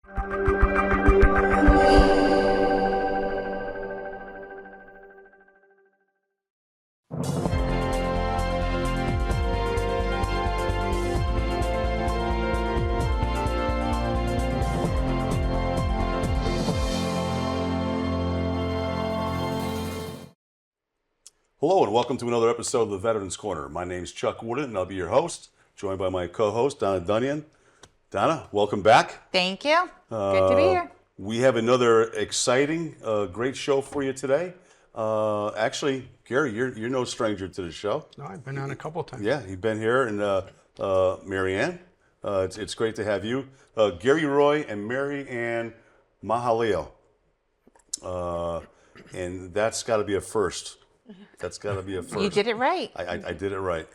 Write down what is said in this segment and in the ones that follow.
Hello and welcome to another episode of the Veterans Corner. My name's Chuck Woodin and I'll be your host, joined by my co-host, Donna Dunyan. Donna, welcome back. Thank you. Good to be here. We have another exciting, great show for you today. Actually, Gary, you're no stranger to the show. No, I've been on a couple times. Yeah, you've been here, and Marianne, it's great to have you. Gary Roy and Mary Ann Mahaleo. And that's got to be a first. That's got to be a first. You did it right. I did it right.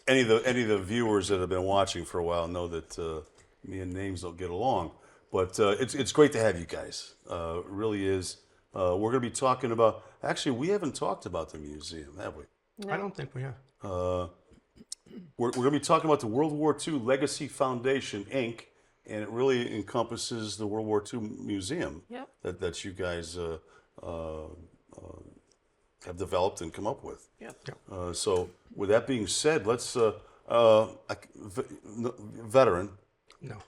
Any of the viewers that have been watching for a while know that me and names don't get along, but it's great to have you guys. It really is. We're going to be talking about. Actually, we haven't talked about the museum, have we? No. I don't think we have. We're going to be talking about the World War II Legacy Foundation, Inc., and it really encompasses the World War II Museum that you guys have developed and come up with. So with that being said, let's veteran.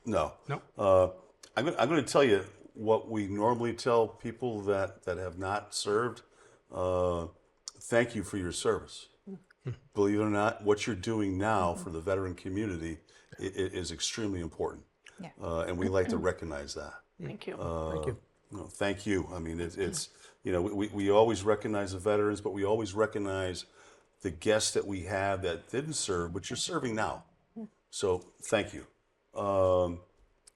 No. I'm going to tell you what we normally tell people that have not served. Thank you for your service. Believe it or not, what you're doing now for the veteran community is extremely important. And we like to recognize that. Thank you. Thank you. No, thank you. I mean, it's you know, we always recognize the veterans, but we always recognize the guests that we have that didn't serve, but you're serving now. So thank you.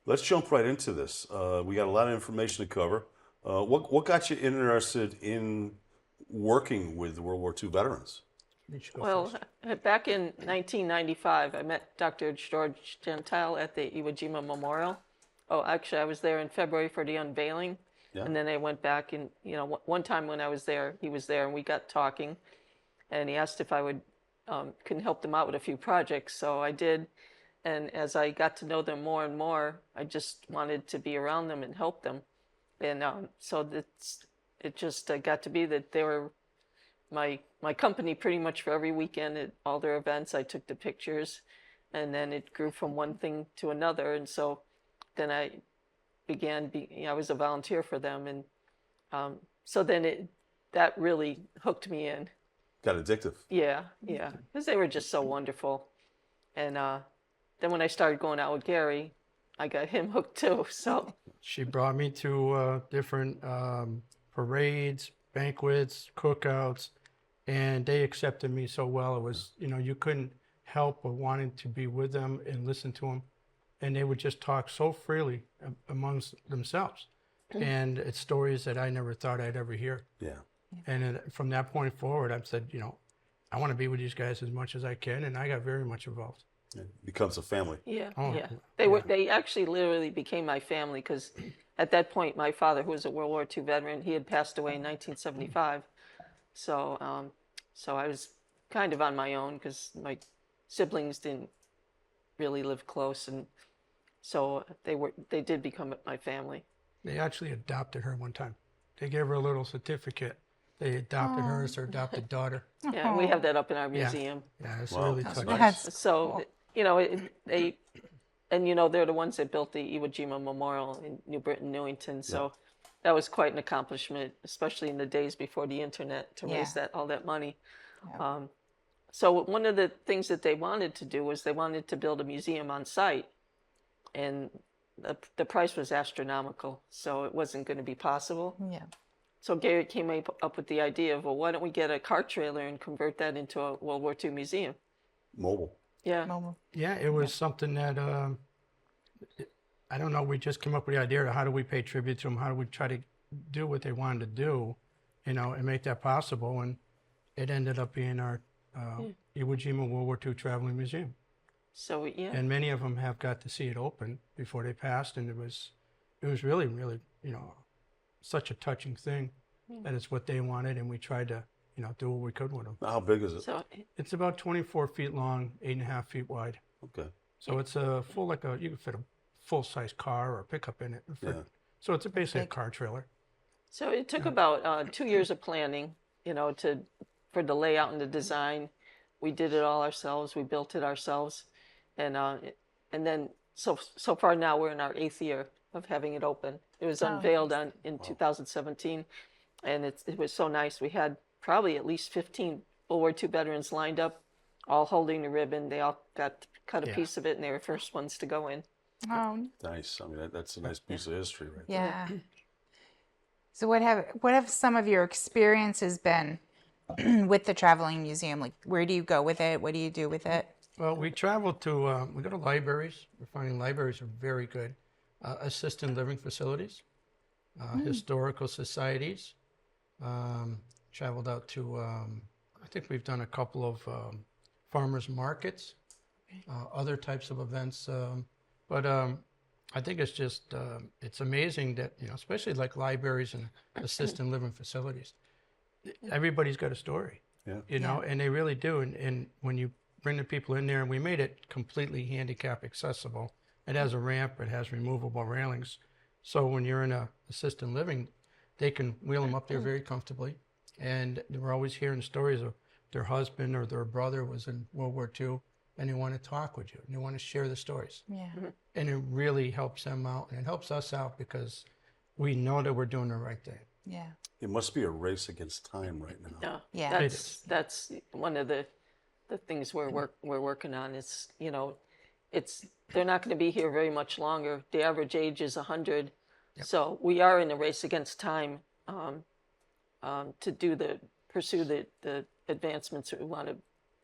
Let's jump right into this. We got a lot of information to cover. What got you interested in working with World War II veterans? Well, back in 1995, I met Dr. George Gentile at the Iwo Jima Memorial. Oh, actually, I was there in February for the unveiling. And then I went back and, you know, one time when I was there, he was there and we got talking and he asked if I would, can help them out with a few projects. So I did. And as I got to know them more and more, I just wanted to be around them and help them. And so it just got to be that they were my company pretty much for every weekend at all their events. I took the pictures and then it grew from one thing to another. And so then I was a volunteer for them, and so then that really hooked me in. Got addictive. Yeah, because they were just so wonderful. And then when I started going out with Gary, I got him hooked too. So she brought me to different parades, banquets, cookouts, and they accepted me so well. It was, you know, you couldn't help but wanting to be with them and listen to them. And they would just talk so freely amongst themselves. And it's stories that I never thought I'd ever hear. Yeah. And from that point forward, I've said, you know, I want to be with these guys as much as I can. And I got very much involved. It becomes a family. Yeah. They actually literally became my family because at that point, my father, who was a World War II veteran, he had passed away in 1975. So, so I was kind of on my own because my siblings didn't really live close, and so they did become my family. They actually adopted her one time. They gave her a little certificate. They adopted her as their adopted daughter. Yeah, we have that up in our museum. Yeah, it's really touching. Nice. So, cool. You know, they're the ones that built the Iwo Jima Memorial in New Britain, Newington. So that was quite an accomplishment, especially in the days before the internet, to raise all that money. Yeah. So one of the things that they wanted to do was they wanted to build a museum on site, and the price was astronomical, so it wasn't going to be possible. Yeah. So Gary came up with the idea of, well, why don't we get a car trailer and convert that into a World War II museum? Mobile. Yeah. Mobile. Yeah, it was something that, I don't know, we just came up with the idea of how do we pay tribute to them, how do we try to do what they wanted to do, you know, and make that possible, and it ended up being our Iwo Jima World War II Traveling Museum. So and many of them have got to see it open before they passed, and it was really, really, you know, such a touching thing that it's what they wanted, and we tried to, you know, do what we could with them. How big is it? So it's about 24 feet long, 8.5 feet wide. Okay. So it's a full, like you could fit a full-size car or pickup in it. Yeah. So it's basically a car trailer. So it took about 2 years of planning, for the layout and the design. We did it all ourselves. We built it ourselves, and then so far now we're in our 8th year of having it open. It was unveiled in 2017, and it was so nice. We had probably at least 15 World War II veterans lined up, all holding the ribbon. They all got to cut a piece of it, and they were the first ones to go in. Oh, Nice. I mean, that's a nice piece of history right there. yeah. So what have some of your experiences been with the traveling museum? Like, where do you go with it? What do you do with it? Well, we travel to, we go to libraries. We're finding libraries are very good. Assisted living facilities, historical societies. Traveled out to, I think we've done a couple of farmers markets, other types of events. But I think it's just, it's amazing that, especially like libraries and assisted living facilities, everybody's got a story, and they really do. And when you bring the people in there, and we made it completely handicap accessible. It has a ramp, it has removable railings. So when you're in a assisted living, they can wheel them up there very comfortably. And we're always hearing stories of their husband or their brother was in World War II, and they want to talk with you, and they want to share the stories. Yeah. And it really helps them out, and it helps us out because we know that we're doing the right thing. Yeah. It must be a race against time right now. Yeah. That's one of the things we're working on. It's they're not going to be here very much longer. The average age is 100, so we are in a race against time to pursue the advancements that we want to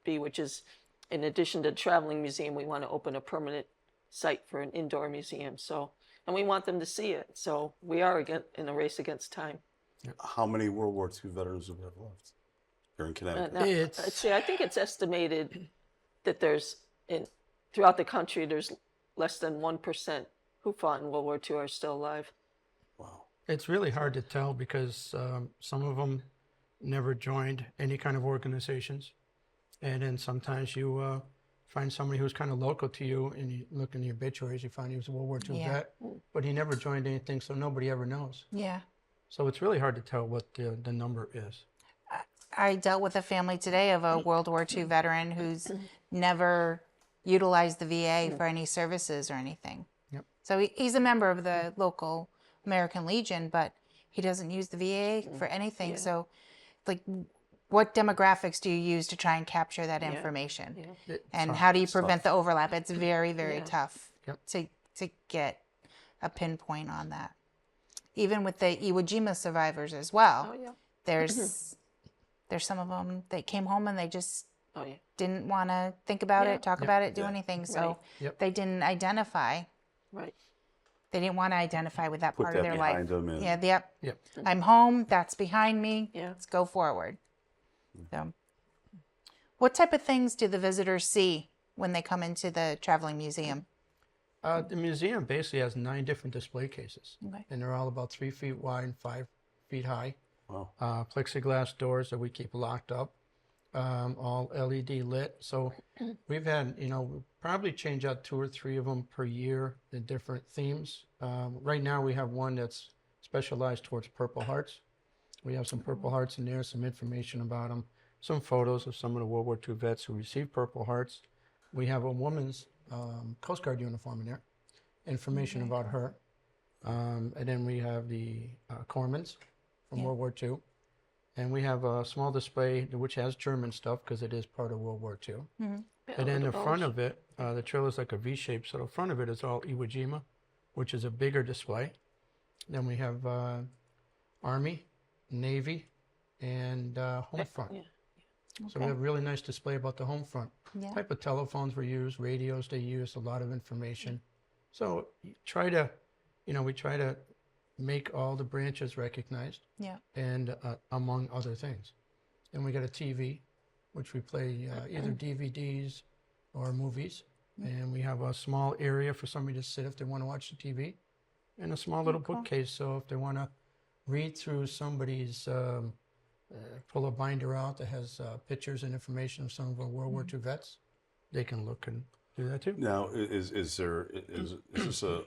be, which is, in addition to the traveling museum, we want to open a permanent site for an indoor museum. So, and we want them to see it. So we are in a race against time. How many World War II veterans do we have left here in Connecticut? I think it's estimated that throughout the country, there's less than 1% who fought in World War II are still alive. Wow. It's really hard to tell because some of them never joined any kind of organizations. And then sometimes you find somebody who's kind of local to you, and you look in the obituaries, you find he was a World War II vet, but he never joined anything, so nobody ever knows. Yeah. So it's really hard to tell what the number is. I dealt with a family today of a World War II veteran who's never utilized the VA for any services or anything. Yep. So he's a member of the local American Legion, but he doesn't use the VA for anything. So, like, what demographics do you use to try and capture that information? And how do you prevent the overlap? It's very, very tough to get a pinpoint on that. Even with the Iwo Jima survivors as well, there's some of them that came home and they just didn't want to think about it, talk about it, do anything. So they didn't identify. Right. They didn't want to identify with that part of their life. Them and Yeah. I'm home. That's behind me. Yeah. Let's go forward. So, what type of things do the visitors see when they come into the traveling museum? The museum basically has 9 different display cases, and they're all about 3 feet wide and 5 feet high. Wow. Plexiglass doors that we keep locked up, all LED lit. So we've had, we probably change out 2 or 3 of them per year in different themes. Right now we have one that's specialized towards Purple Hearts. We have some Purple Hearts in there, some information about them, some photos of some of the World War II vets who received Purple Hearts. We have a woman's Coast Guard uniform in there, information about her. And then we have the corpsmen from World War II. And we have a small display which has German stuff because it is part of World War II. And then the front of it, the trailer is like a V shape, so the front of it is all Iwo Jima, which is a bigger display. Then we have Army, Navy, and home front. So we have a really nice display about the home front. Type of telephones were used, radios they used, a lot of information. So we try to make all the branches recognized. And among other things. And we got a TV, which we play either DVDs or movies. And we have a small area for somebody to sit if they want to watch the TV, and a small little bookcase. So if they want to read through somebody's, pull a binder out that has pictures and information of some of our World War II vets, they can look and do that too. Now, is there is this a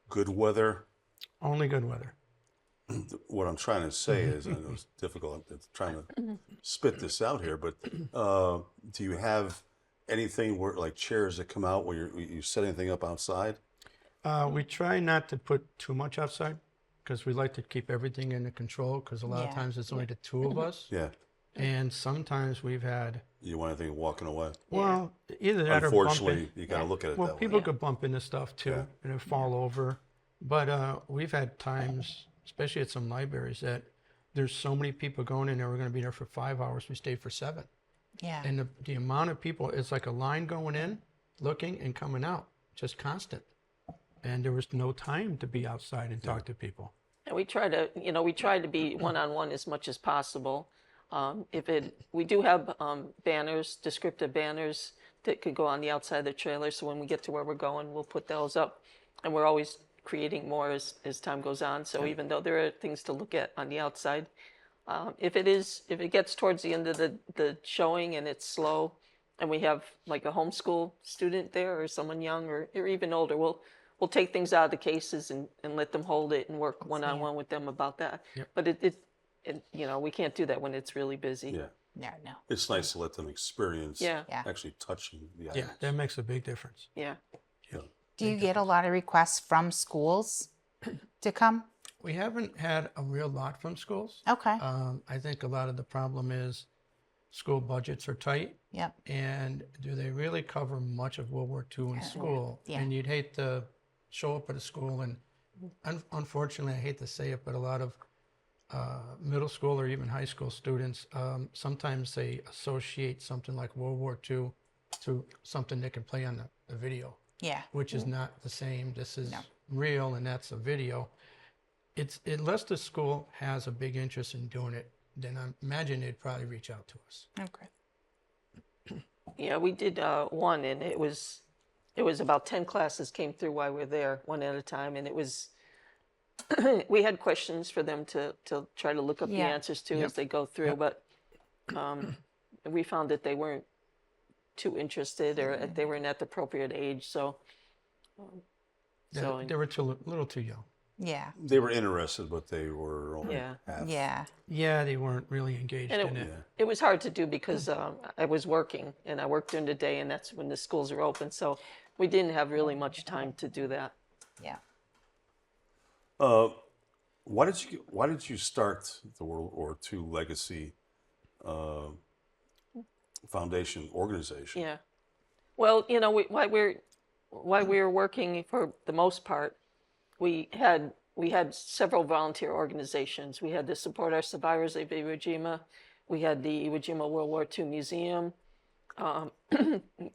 good weather? Only good weather. What I'm trying to say is, I know it's difficult. It's trying to spit this out here, but do you have anything where like chairs that come out where you set anything up outside? We try not to put too much outside because we like to keep everything under control because a lot of Yeah. times it's only the two of us. Yeah, And sometimes we've had, you want anything walking away? well, either that or bump Unfortunately, in. you got to look at it Well, that people way. could bump into stuff too Yeah. and it fall over. But we've had times, especially at some libraries, that there's so many people going in there, we're going to be there for 5 hours. We stayed for 7. Yeah. And the amount of people, it's like a line going in, looking and coming out, just constant. And there was no time to be outside and talk to people. And we try to be one-on-one as much as possible. We do have banners, descriptive banners that could go on the outside of the trailer. So when we get to where we're going, we'll put those up. And we're always creating more as time goes on. So even though there are things to look at on the outside, if it gets towards the end of the showing and it's slow, and we have like a homeschool student there or someone young or even older, we'll take things out of the cases and let them hold it and work one-on-one with them about that. Yep. But we can't do that when it's really busy. Yeah, No. it's nice to let them experience Yeah. Yeah. actually touching the Yeah, items. that makes a big difference. Yeah. Yeah. Do you get a lot of requests from schools to come? We haven't had a real lot from schools. Okay. I think a lot of the problem is school budgets are tight. Yep. And do they really cover much of World War II in school? Yeah. And you'd hate to show up at a school and unfortunately, I hate to say it, but a lot of middle school or even high school students, sometimes they associate something like World War II to something they can play on the video, Yeah. which is not the same. This is real and that's a video. Unless the school has a big interest in doing it, then I imagine they'd probably reach out to us. Okay. Yeah, we did one, and it was about 10 classes came through while we were there, one at a time, and it was we had questions for them to try to look up the Yeah. answers to as they go through, but we found that they weren't too interested or they weren't at the appropriate age, so They were a little too young. Yeah. They were interested, but they were only Yeah. half. Yeah. Yeah, they weren't really engaged And in it. it was hard to do because I was working and I worked during the day, and that's when the schools are open, so we didn't have really much time to do that. Yeah. Why did you start the World War II Legacy Foundation organization? Yeah. Well, while we were working for the most part, we had several volunteer organizations. We had to support our survivors of Iwo Jima. We had the Iwo Jima World War II Museum.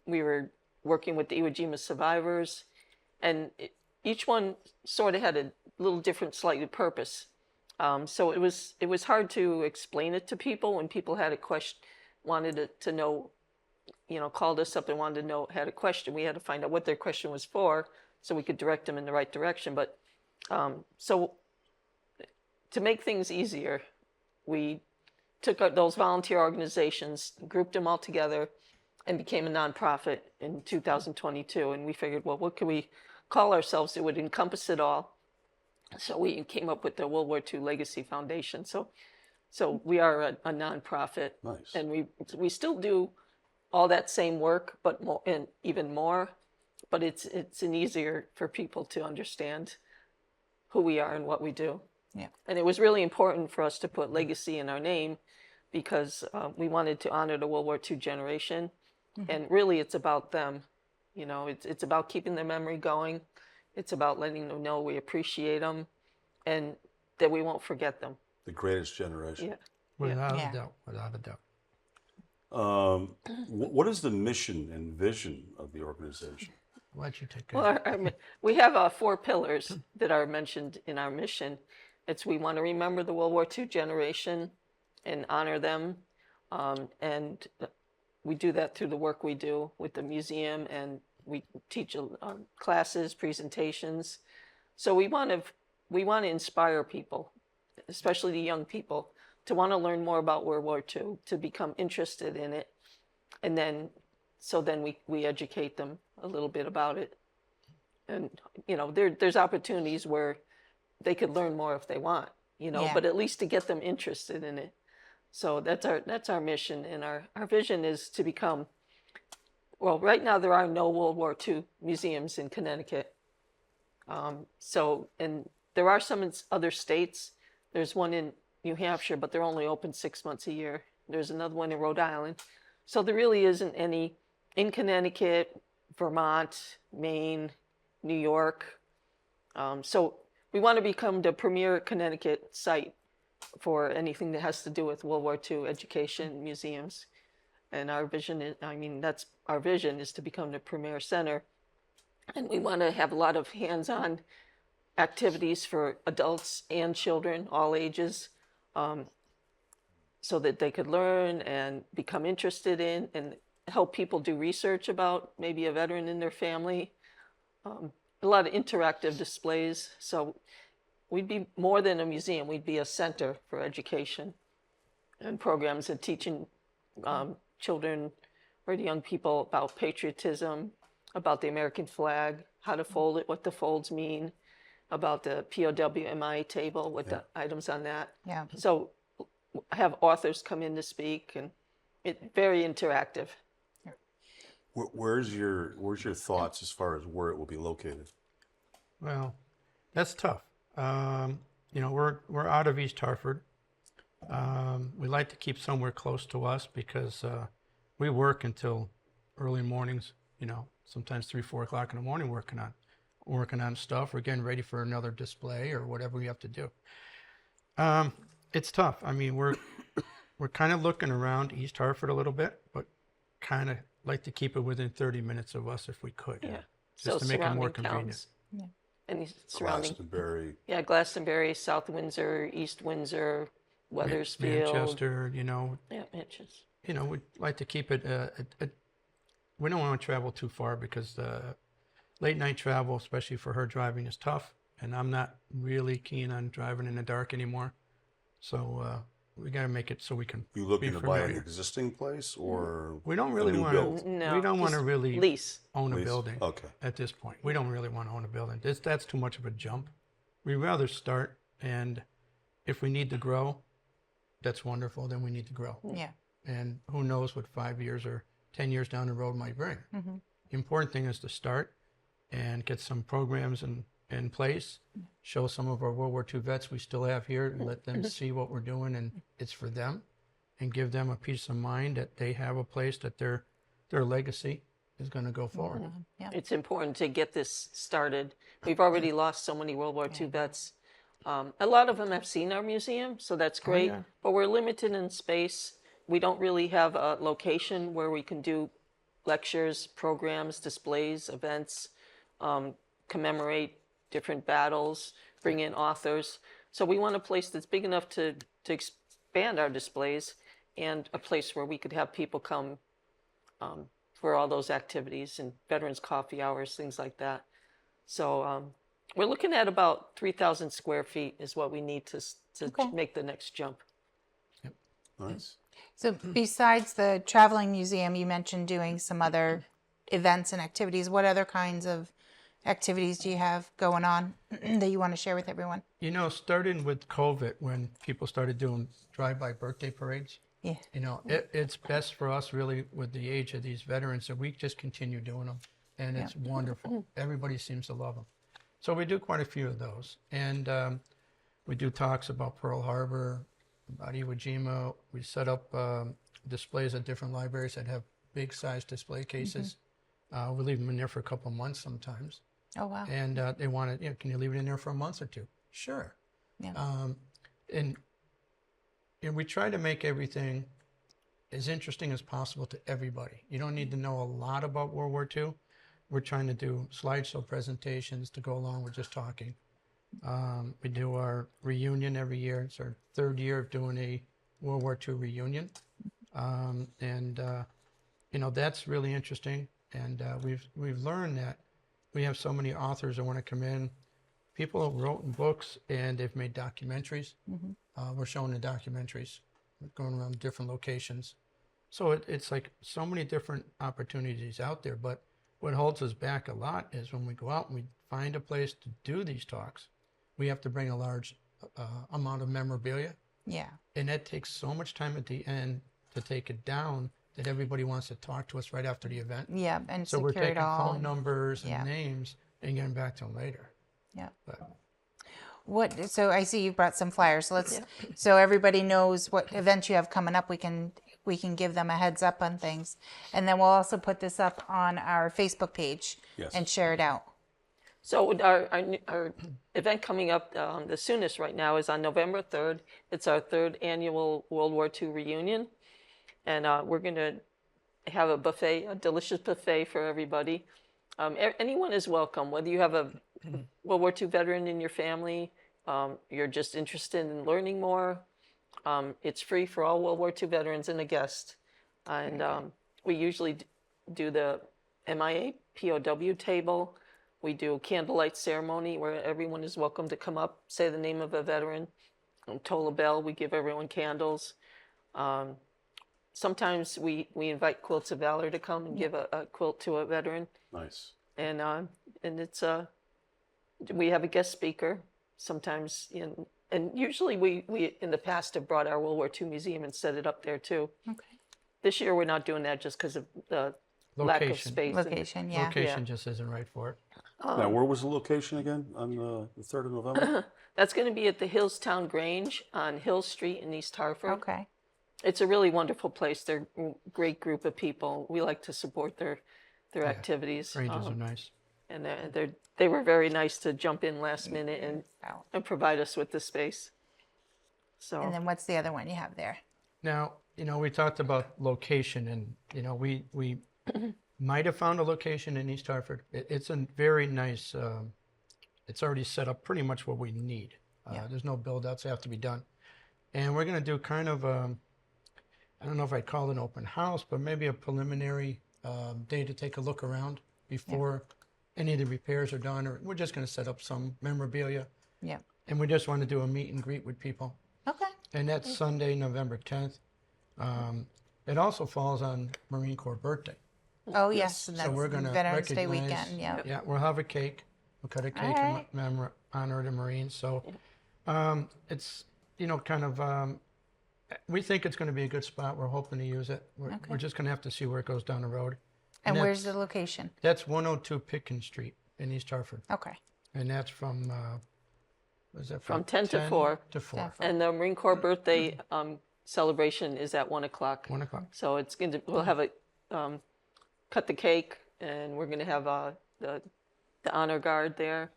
We were working with the Iwo Jima survivors, and each one sort of had a little different, slightly purpose. So it was hard to explain it to people when people had a question, wanted to know, called us up and wanted to know, had a question. We had to find out what their question was for so we could direct them in the right direction. But so to make things easier, we took those volunteer organizations, grouped them all together, and became a nonprofit in 2022. And we figured, well, what could we call ourselves that would encompass it all? So we came up with the World War II Legacy Foundation. So we are a nonprofit. Nice. And we still do all that same work, but more and even more. But it's an easier for people to understand who we are and what we do. Yeah. And it was really important for us to put legacy in our name because we wanted to honor the World War II generation. And really, it's about them. It's about keeping their memory going. It's about letting them know we appreciate them and that we won't forget them. The greatest generation. Yeah. Without Yeah. a doubt, without a doubt. What is the mission and vision of the organization? Why don't you take care? Well, we have 4 pillars that are mentioned in our mission. We want to remember the World War II generation and honor them. And we do that through the work we do with the museum, and we teach classes, presentations. So we want to inspire people, especially the young people, to want to learn more about World War II, to become interested in it, and then so then we educate them a little bit about it. And, you know, there's opportunities where they could learn more if they want, you know, Yeah. but at least to get them interested in it. So that's our mission, and our vision is to become, well, right now there are no World War II museums in Connecticut. And there are some in other states. There's one in New Hampshire, but they're only open 6 months a year. There's another one in Rhode Island. So there really isn't any in Connecticut, Vermont, Maine, New York. So we want to become the premier Connecticut site for anything that has to do with World War II education, museums. And our vision is, that's our vision, is to become the premier center. And we want to have a lot of hands-on activities for adults and children, all ages, so that they could learn and become interested in, and help people do research about maybe a veteran in their family. A lot of interactive displays. So we'd be more than a museum. We'd be a center for education and programs and teaching children or young people about patriotism, about the American flag, how to fold it, what the folds mean, about the POWMI table, what the items on that. Yeah. So I have authors come in to speak, and it's very interactive. Where's your thoughts as far as where it will be located? Well, that's tough. You know, we're out of East Hartford. We like to keep somewhere close to us because we work until early mornings. You know, sometimes 3, 4 o'clock in the morning working on stuff. We're getting ready for another display or whatever we have to do. It's tough. I mean, we're kind of looking around East Hartford a little bit, but kind of like to keep it within 30 minutes of us if we could. Yeah. Just to make it more convenient. Towns. Yeah. And these surrounding. Glastonbury. Yeah, Glastonbury, South Windsor, East Windsor, Weathersfield. Manchester, you know. Yeah, Manchester. You know, we'd like to keep it, we don't want to travel too far because late night travel, especially for her driving, is tough. And I'm not really keen on driving in the dark anymore. So we got to make it so we can You looking be to buy an familiar. existing place or We don't a really new want build? to. No, We don't want to just really lease. own a Lease? building. Okay. At this point, we don't really want to own a building. That's too much of a jump. We'd rather start, and if we need to grow, that's wonderful. Then we need to grow. Yeah. And who knows what 5 years or 10 years down the road might bring. Mm-hmm. The important thing is to start and get some programs in place, show some of our World War II vets we still have here, and let them see what we're doing, and it's for them, and give them a peace of mind that they have a place that their legacy is going to go forward. Yeah. It's important to get this started. We've already lost so many World War II vets. A lot of them have seen our museum, so that's great, yeah. but we're limited in space. We don't really have a location where we can do lectures, programs, displays, events, commemorate different battles, bring in authors. So we want a place that's big enough to expand our displays, and a place where we could have people come for all those activities and veterans coffee hours, things like that. So we're looking at about 3,000 square feet is what we need to make the next jump. Nice. So besides the traveling museum, you mentioned doing some other events and activities. What other kinds of activities do you have going on that you want to share with everyone? You know, starting with COVID, when people started doing drive-by birthday parades, Yeah. you know, it's best for us really with the age of these veterans that we just continue doing them. And it's wonderful. Everybody seems to love them. So we do quite a few of those. And we do talks about Pearl Harbor, about Iwo Jima. We set up displays at different libraries that have big size display cases. We leave them in there for a couple of months sometimes. Oh, wow. And they want to, you know, can you leave it in there for a month or two? Sure. Yeah. And we try to make everything as interesting as possible to everybody. You don't need to know a lot about World War II. We're trying to do slideshow presentations to go along with just talking. We do our reunion every year. It's our 3rd year of doing a World War II reunion. You know, that's really interesting. And we've learned that we have so many authors that want to come in. People have written books and they've made documentaries. We're showing the documentaries, going around different locations. So it's like so many different opportunities out there. But what holds us back a lot is when we go out and we find a place to do these talks, we have to bring a large amount of memorabilia. Yeah. And that takes so much time at the end to take it down that everybody wants to talk to us right after the event. Yeah. And So we're secure it taking all. phone numbers and Yeah. names and getting back to them later. Yeah. But So I see you brought some flyers. So so everybody knows what events you have coming up. We can give them a heads up on things, and then we'll also put this up on our Facebook page Yes. and share it out. So our event coming up the soonest right now is on November 3rd. It's our 3rd annual World War II reunion. And we're going to have a buffet, a delicious buffet for everybody. Anyone is welcome, whether you have a World War II veteran in your family, you're just interested in learning more. It's free for all World War II veterans and a guest. And we usually do the MIA POW table. We do a candlelight ceremony where everyone is welcome to come up, say the name of a veteran, toll a bell. We give everyone candles. Sometimes we invite Quilts of Valor to come and give a quilt to a veteran. Nice. And it's we have a guest speaker sometimes, and usually we in the past have brought our World War II museum and set it up there too. Okay. This year we're not doing that just because of the lack of Location. space. Location. Yeah. location just isn't right for it. Now, where was the location again on the 3rd of November? That's going to be at the Hillstown Grange on Hill Street in East Hartford. Okay. It's a really wonderful place. They're a great group of people. We like to support their activities. Ranges are nice. And they were very nice to jump in last minute Wow. and provide us with the space. So And then what's the other one you have there? Now, we talked about location, and we might have found a location in East Hartford. It's a very nice. It's already set up pretty much what we need. There's no build-outs that have to be done, and we're going to do kind of I don't know if I'd call it an open house, but maybe a preliminary day to take a look around before any of the repairs are done. Or we're just going to set up some memorabilia, Yeah. and we just want to do a meet and greet with people. Okay. And that's Sunday, November 10th. It also falls on Marine Corps birthday. Oh yes. And that's So we're going to Veterans Day recognize. weekend. Yeah. Yeah, we'll have a cake. We'll cut a cake right. in honor of the Marines. So it's, kind of, we think it's going to be a good spot. We're hoping to use it. We're just going to have to see where it goes down the road. And where's that's- the location? That's 102 Pickens Street in East Hartford. Okay. And that's from, what is that? From 10 to 4. To 4. 10 to 4. and the Marine Corps birthday celebration is at 1 o'clock. 1 o'clock. So we'll have a cut the cake, and we're going to have the honor guard there.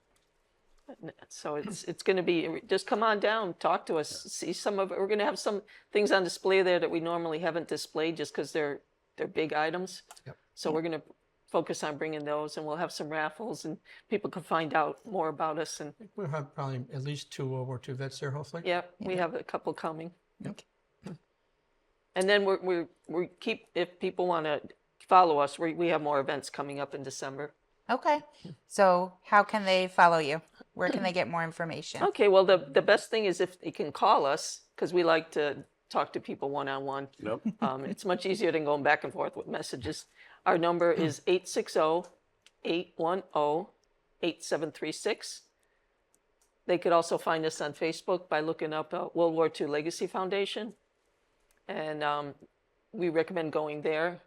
So it's going to be, just come on down, talk to us, see some of it. We're going to have some things on display there that we normally haven't displayed just because they're big items. Yep. So we're going to focus on bringing those, and we'll have some raffles, and people can find out more about us. And We'll have probably at least 2 World War II vets there, hopefully. yeah, we have a couple coming. Yep. And then we keep, if people want to follow us, we have more events coming up in December. Okay. So how can they follow you? Where can they get more information? Okay, well, the best thing is if they can call us, because we like to talk to people one-on-one. Yep. It's much easier than going back and forth with messages. Our number is 860-810-8736. They could also find us on Facebook by looking up World War II Legacy Foundation. And we recommend going there.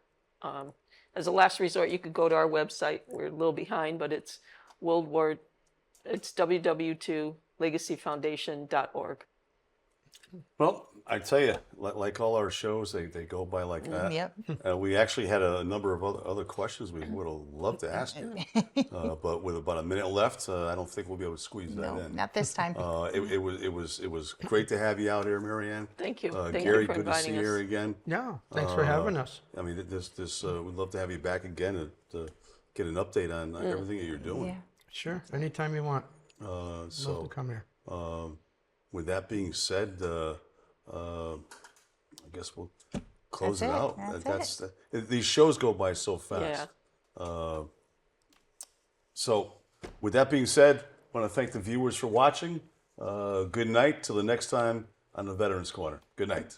As a last resort, you could go to our website. We're a little behind, but it's www.legacyfoundation.org. Well, I tell you, like all our shows, they go by like that. Yep. We actually had a number of other questions we would have loved to ask you, but with about a minute left, I don't think we'll be able to squeeze that No, in. not this time. It was great to have you out here, Marianne. Thank you. Thank Gary, you for good to see inviting you us. here again. Yeah, thanks for having us. I mean, we'd love to have you back again to get an update on everything that you're doing. Yeah. Sure, anytime you want. Love So, to come here. with that being said, I guess we'll close That's it it. out. That's These shows go by so fast. Yeah. So, with that being said, I want to thank the viewers for watching. Good night. Till the next time on the Veterans Corner. Good night.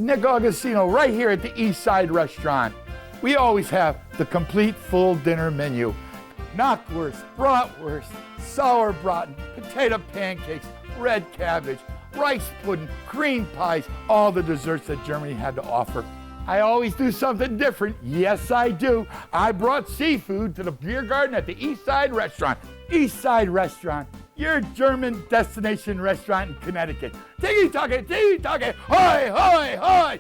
Nick Augustino right here at the East Side Restaurant. We always have the complete full dinner menu. Knockwurst, bratwurst, sauerbraten, potato pancakes, red cabbage, rice pudding, cream pies, all the desserts that Germany had to offer. I always do something different. Yes, I do. I brought seafood to the beer garden at the East Side Restaurant. East Side Restaurant, your German destination restaurant in Connecticut. Tiki-taka, tiki-taka, hoi, hoi, hoi!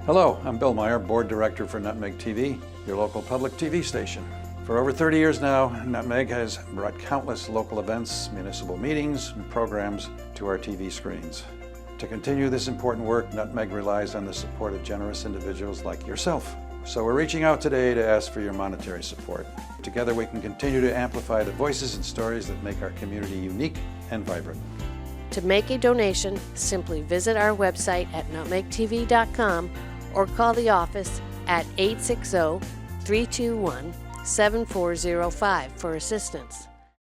Hello, I'm Bill Meyer, Board Director for Nutmeg TV, your local public TV station. For over 30 years now, Nutmeg has brought countless local events, municipal meetings, and programs to our TV screens. To continue this important work, Nutmeg relies on the support of generous individuals like yourself. So we're reaching out today to ask for your monetary support. Together we can continue to amplify the voices and stories that make our community unique and vibrant. To make a donation, simply visit our website at nutmegtv.com or call the office at 860-321-7405 for assistance.